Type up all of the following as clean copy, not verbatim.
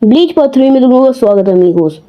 Bleach part 3 में तुम लोगों का स्वागत है अमीगोस।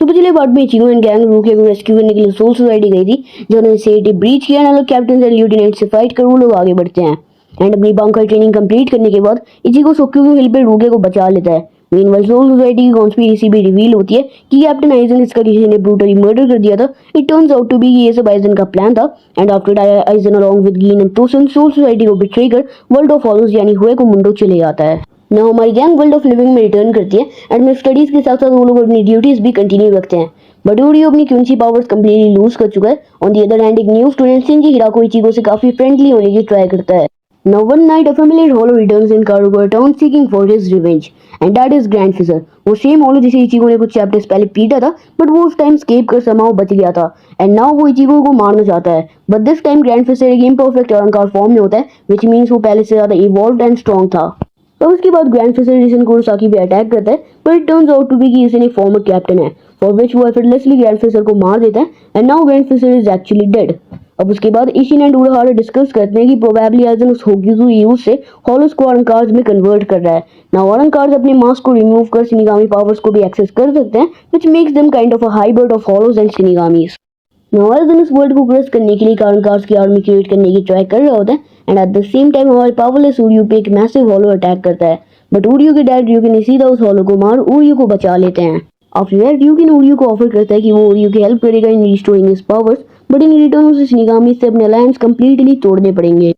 तो पिछले पार्ट में इचिगो एंड गैंग रूकिया को रेस्क्यू करने के लिए सोल सोसाइटी गई थी, जब उन्होंने सिटी ब्रीच किया और कैप्टन एंड लेफ्टिनेंट से फाइट कर वो लोग आगे बढ़ते हैं एंड अपनी बंकर ट्रेनिंग कंप्लीट करने के बाद इचिगो सोक्यू हिल पे रूकिया को बचा लेता है। मीनवाइल सोल सोसाइटी की कॉन्स्पिरेसी भी रिवील होती है कि कैप्टन आइजन इसका किसी ने ब्रूटली मर्डर कर दिया था। It turns out to be कि ये सब आइजन का प्लान था and after Aizen along with Gin and Tosen soul society को बिट्रे कर वर्ल्ड ऑफ हॉलोज यानी हुए को मुंडो चले जाता है। ना हमारी गैंग वर्ल्ड ऑफ लिविंग में रिटर्न करती है एंड में स्टडीज के साथ साथ वो लोग अपनी ड्यूटीज भी कंटिन्यू रखते हैं। बट ओरियो अपनी क्यूंसी पावर्स कंप्लीटली लूज कर चुका है। ऑन द अदर हैंड एक न्यू स्टूडेंट शिंजी हिराको इचिगो से काफी फ्रेंडली होने की ट्राई करता है। Now one night a familiar hollow returns in Karugura town seeking for his revenge and that is Grand Fissure। वो सेम hollow जिसे Ichigo ने कुछ चैप्टर्स पहले पीटा था बट वो उस टाइम स्केप कर समाओ बच गया था एंड नाउ वो इचिगो को मारना चाहता है। But this time Grand Fisher एक इम्परफेक्ट अहंकार फॉर्म में होता है व्हिच मींस वो पहले से ज्यादा इवॉल्व्ड एंड स्ट्रांग था। और उसके बाद ग्रैंड फिशर जिसन कुरोसाकी पे अटैक करता है but it turns out to be कि इसन एक फॉर्मर कैप्टन है फॉर विच वो एफर्टलेसली ग्रैंड फिशर को मार देता है and now Grand Fisher is actually dead. अब उसके बाद इशिन एंड उराहारा डिस्कस करते हैं कि प्रोबेबली आइजन उस होग्युजु यूज से हॉलोस को अहंकार्स में कन्वर्ट कर रहा है। नाउ अहंकार्स अपने मास्क को रिमूव कर शिनिगामी पावर्स को भी एक्सेस कर सकते हैं which makes them kind of a hybrid of hollows and shinigamis. Now Aizen इस वर्ल्ड को क्रश करने के लिए अहंकार्स की आर्मी क्रिएट करने की ट्राई कर रहा होता है and at the same time हमारे पावरलेस उरियो पे एक मैसिव हॉलो अटैक करता है बट उरियो के डैड ryukin ने सीधा उस हॉलो को मार उरियो को बचा लेते हैं। आफ्टर दैट ryukin उरियो को ऑफर करता है कि वो उरियो की हेल्प करेगा in restoring his powers but in return उसे शिनिगामी से अपने अलायंस कंप्लीटली तोड़ने पड़ेंगे।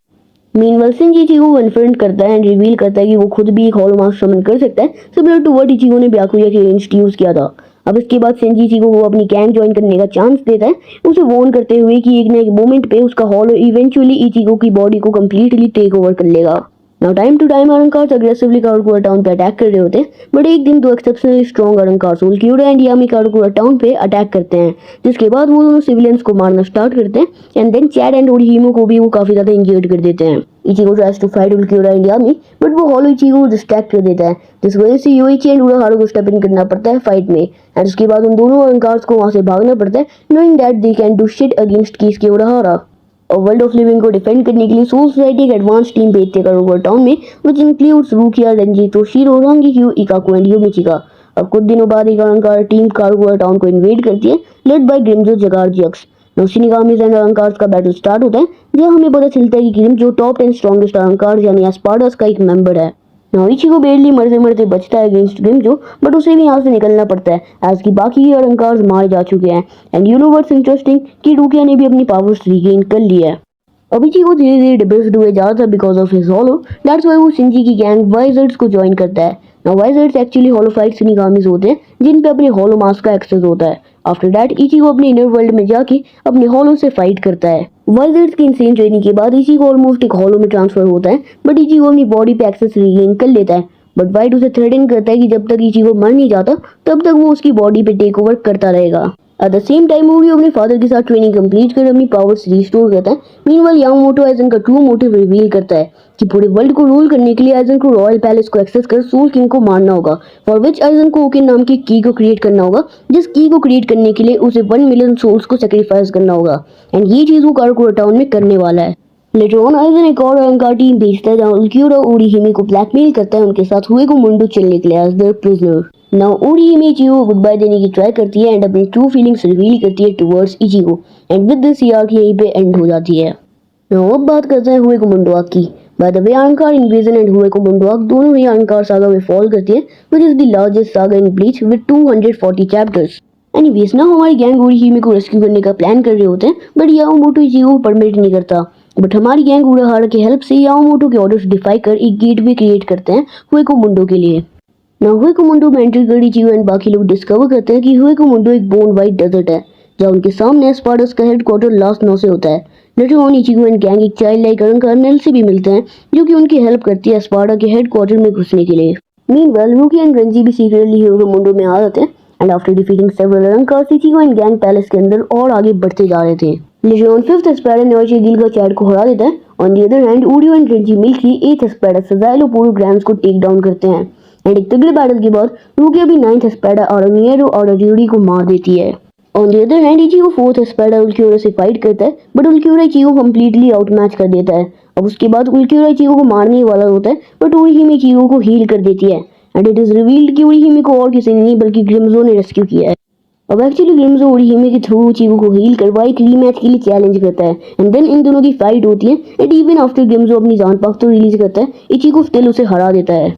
मीनवाइल शिंजी इचिगो को कन्फ्रंट करता है एंड रिवील करता है कि वो खुद भी एक हॉलो मास्क समन कर सकता है सिमिलर टू व्हाट इचिगो ने ब्याकुया के अगेंस्ट यूज किया था। अब इसके बाद शिंजी इचिगो को अपनी गैंग ज्वाइन करने का चांस देता है उसे वार्न करते हुए कि एक ना एक मोमेंट पे उसका हॉलो इवेंचुअली इचिगो की बॉडी को कंप्लीटली टेक ओवर कर लेगा। Now time to time Arrancars aggressively Karakura town पे अटैक कर रहे होते हैं बट एक दिन दो exceptionally strong Arrancars Ulquiorra and Yammy Karakura town पे अटैक करते हैं जिसके बाद वो दोनों सिविलियंस को मारना स्टार्ट करते हैं and then Chad and Orihime को भी वो काफी ज्यादा इंजर्ड कर देते हैं। Ichigo tries to fight Ulquiorra and Yammy but वो हॉलो इचिगो को डिस्ट्रैक्ट कर देता है जिस वजह से योइची एंड उराहारा को स्टेप इन करना पड़ता है फाइट में एंड उसके बाद उन दोनों अहंकार्स को वहां से भागना पड़ता है knowing that they can do shit against Kisuke Urahara. और वर्ल्ड ऑफ लिविंग को डिफेंड करने के लिए सोल सोसाइटी एक एडवांस टीम भेजती है कारुकुरा टाउन में which includes Rukia Renji Toshiro Rangiku Ikkaku and Yumichika. अब कुछ दिनों बाद एक अहंकार टीम कारुकुरा टाउन को इन्वेड करती है led by Grimmjow Jaegerjaquez. Now shinigamis and Arrancars का बैटल स्टार्ट होता है जहां हमें पता चलता है कि ग्रिमजो टॉप 10 स्ट्रॉन्गेस्ट अहंकार यानी एस्पार्डस का एक मेंबर है। नाउ इचिगो बेरली मरते मरते बचता है अगेंस्ट ग्रिमजो बट उसे भी यहाँ से निकलना पड़ता है एज की बाकी अहंकार्स मारे जा चुके हैं and you know what's interesting कि रूकिया ने भी अपनी पावर्स रीगेन कर ली है। अब इचिगो धीरे धीरे डिप्रेस्ड हुए जा रहा था because of his hollow that's why वो शिंजी की गैंग वाइजर्ड्स को ज्वाइन करता है। नाउ वाइजर्ड्स एक्चुअली हॉलोफाइट शिनिगामीज होते हैं जिन पे अपने हॉलो मास्क का एक्सेस होता है। आफ्टर दैट इचिगो अपने इनर वर्ल्ड में जाके अपने हॉलो से फाइट करता है। वाइजर्ड्स की इंसेन ट्रेनिंग के बाद इचिगो ऑलमोस्ट एक हॉलो में ट्रांसफर होता है बट इचिगो अपनी बॉडी पे एक्सेस रीगेन कर लेता है बट वाइट उसे थ्रेटन करता है कि जब तक इचिगो मर नहीं जाता तब तक वो उसकी बॉडी पे टेक ओवर करता रहेगा। एट द सेम टाइम उरियो अपने फादर के साथ ट्रेनिंग कंप्लीट कर अपनी पावर्स रिस्टोर करता है। मीनवाइल यामामोटो आइजन का ट्रू मोटिव रिवील करता है कि पूरे वर्ल्ड को रूल करने के लिए आइजन को रॉयल पैलेस को एक्सेस कर सोल किंग को मारना होगा फॉर विच आइजन को ओके नाम की की को क्रिएट करना होगा जिस की को क्रिएट करने के लिए उसे 1 मिलियन सोल्स को सेक्रीफाइस करना होगा एंड ये चीज वो कारुकुरा टाउन में करने वाला है। लेटर ऑन आइजन एक और अहंकार टीम भेजता है जहां उल्क्यूरा ओरिहिमे को ब्लैकमेल करता है उनके साथ हुए को मुंडो चलने के लिए as their prisoner. Now Orihime Ichigo को गुड बाय देने की ट्राई करती है एंड अपनी ट्रू फीलिंग्स रिवील करती है towards Ichigo and with this ये आर्क यहीं पे एंड हो जाती है। नाउ अब बात करते हैं हुए को मुंडोआक की। बाय द वे अहंकार इन्वेजन एंड हुए को मुंडोआक दोनों ही अहंकार सागा में फॉल करती है which is the largest saga in bleach with 240 chapters. Anyways now हमारी गैंग ओरिहिमे को रेस्क्यू करने का प्लान कर रहे होते हैं बट यामामोटो इचिगो को परमिट नहीं करता बट हमारी गैंग उराहारा की हेल्प से यामामोटो के ऑर्डर्स डिफाई कर एक गेटवे क्रिएट करते हैं हुए को मुंडो के लिए। नाउ हुए को मुंडो में एंट्री कर इचिगो एंड बाकी लोग डिस्कवर करते हैं कि हुए को मुंडो एक बोन वाइट डेजर्ट है जहां उनके सामने एस्पार्डस का हेडक्वार्टर लास्ट 9 से होता है। Later on Ichigo and gang एक चाइल्ड लाइक कर्नल से भी मिलते हैं जो कि उनकी हेल्प करती है एस्पार्डा के हेडक्वार्टर में घुसने के लिए। मीनवाइल रूकी एंड रेंजी भी सीक्रेटली हुए को मुंडो में आ जाते हैं and after defeating several arrancars Ichigo and gang palace के अंदर और आगे बढ़ते जा रहे थे। लेटर ऑन 5th एस्पार्डा नोची गिल का चैट को हरा देता है। On the other hand Uryu and Renji मिलकर 8th एस्पार्डा सजाइलो पूरो ग्राम्स को टेक डाउन करते हैं एंड एक तगड़े बैटल के बाद रूकिया भी 9th एस्पार्डा आरोनिएरो और ड्यूरी को मार देती है। On the other hand Ichigo 4th एस्पार्डा उल्क्यूरा से फाइट करता है बट उल्क्यूरा इचिगो कंप्लीटली आउटमैच कर देता है। अब उसके बाद उल्क्यूरा इचिगो को मारने वाला होता है बट ओरिहिमे इचिगो को हील कर देती है एंड इट इज रिवील्ड कि ओरीहिमे को और किसी ने नहीं बल्कि ग्रिम्जो ने रेस्क्यू किया है। अब एक्चुअली ग्रिम्जो ओरीहिमे के थ्रू इचिगो को हील करवा एक रीमैच के लिए चैलेंज करता है एंड देन इन दोनों की फाइट होती है एंड इवन आफ्टर ग्रिम्जो अपनी जान पाक तो रिलीज करता है, इचिगो स्टिल उसे हरा देता है।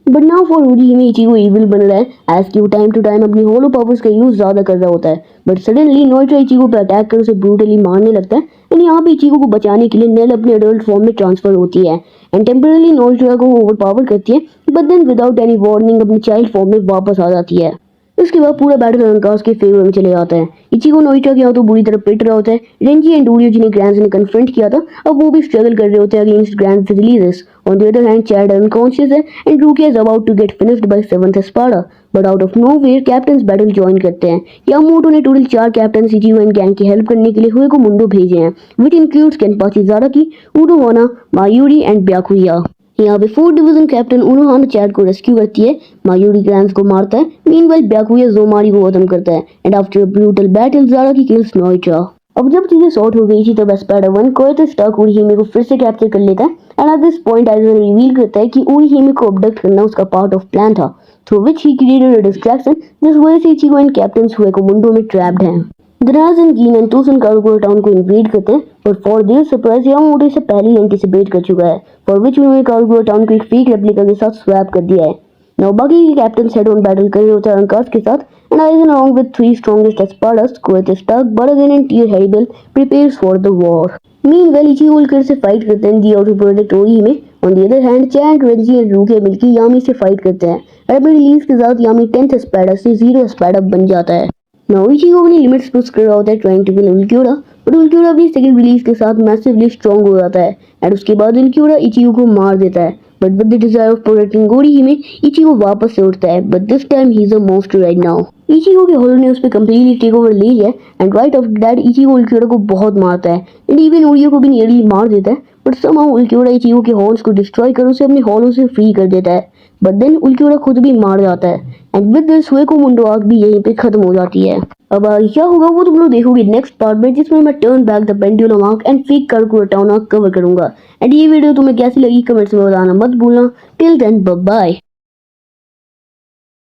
But now for Orihime Ichigo evil बन रहा है एज कि वो टाइम टू टाइम अपनी होलो पावर्स का यूज ज्यादा कर रहा होता है। बट सडनली नोइट्रा इचिगो पे अटैक कर उसे ब्रूटली मारने लगता है एंड यहाँ पे इचिगो को बचाने के लिए नेल अपने एडल्ट फॉर्म में ट्रांसफर होती है एंड टेम्परली नोइट्रा को ओवरपावर करती है, but then without any warning अपनी चाइल्ड फॉर्म में वापस आ जाती है। इसके बाद पूरा बैटल अनकास के फेवर में चले जाता है। इचिगो नोइट्रा के यहाँ तो बुरी तरह पिट रहा होता है। रेंजी एंड डोरियो जिन्हें ग्रैंड्स ने कन्फ्रंट किया था अब वो भी स्ट्रगल कर रहे होते हैं against grands releases. On the other hand Chad unconscious है and Rukia is about to get finished by seventh Espada, but out of nowhere captains battle join करते हैं। यामामोटो ने total 4 captain Ichigo and gang की help करने के लिए हुए को मुंडो भेजे हैं, विच इंक्लूड्स केनपाची ज़ाराकी, उडोवाना, मायूरी एंड ब्याकुया। यहाँ पे 4 डिवीजन कैप्टन उनोहाना चैड को रेस्क्यू करती है, मायूरी ग्रैंड्स को मारता है, मीनवाइल ब्याकुया जोमारी को खत्म करता है and after a brutal battle Zaraki kills Nnoitra. अब जब चीजें सॉर्ट हो गई थी तब एस्पाडा 1 कोएटो स्टार्क ओरीहिमे को फिर से कैप्चर कर लेता है and at this point आइजर reveal करता है कि ओरीहिमे को अबडक्ट करना उसका पार्ट ऑफ प्लान था, through which he created a distraction जिस वजह से इचिगो एंड कैप्टन्स हुए को मुंडो में ट्रैप्ड हैं। द्राज एंड गीन एंड तोसन कारुगुरा टाउन को इन्वेड करते हैं, पर फॉर देयर सरप्राइज यामामोटो इसे पहले ही एंटिसिपेट कर चुका है, फॉर विच उन्होंने कारुगुरा टाउन को एक फेक रेप्लिका के साथ स्वैप कर दिया है। नाउ बाकी के कैप्टन्स हेड ऑन बैटल कर रहे होते हैं अनकास के साथ and eigen along with 3 strongest Espadas, Koethe Stark, Baragan and Tyr Haribel prepares for the war. Meanwhile, Ichigo Ulquiorra से फाइट करते हैं the outer protect Orihime. On the other hand Chad, Renji and Rukia मिलकर यामी से fight करते हैं और अपनी release के साथ यामी 10th एस्पाडा से 0 एस्पाडा बन जाता है। नाउ इचिगो अपनी लिमिट्स पुश कर रहा होता है ट्राइंग टू किल उल्क्योरा, बट उल्क्योरा भी सेकंड रिलीज के साथ मैसिवली स्ट्रांग हो जाता है एंड उसके बाद उल्क्योरा इचिगो को मार देता है। But with the desire of protecting Orihime Ichigo वापस से उठता है, but this time he is a most right now. Ichigo के होलो ने उस पर कंप्लीटली टेक ओवर ले लिया and right after that Ichigo Ulquiorra को बहुत मारता है एंड इवन ओरियो को भी नियरली मार देता है, बट समहाउ उल्क्योरा इचिगो के हॉर्न्स को डिस्ट्रॉय कर उसे अपने हॉलो से फ्री कर देता है, बट देन उल्क्योरा खुद भी मार जाता है एंड विद दिस हुए को मुंडो आर्क भी यहीं पे खत्म हो जाती है। अब आगे क्या होगा वो तुम लोग देखोगे नेक्स्ट पार्ट में, जिसमें मैं turn back the pendulum arc and fake कारुगुरा टाउन आर्क कवर करूंगा। एंड ये वीडियो तुम्हें कैसी लगी कमेंट्स में बताना मत भूलना। Till then bye bye.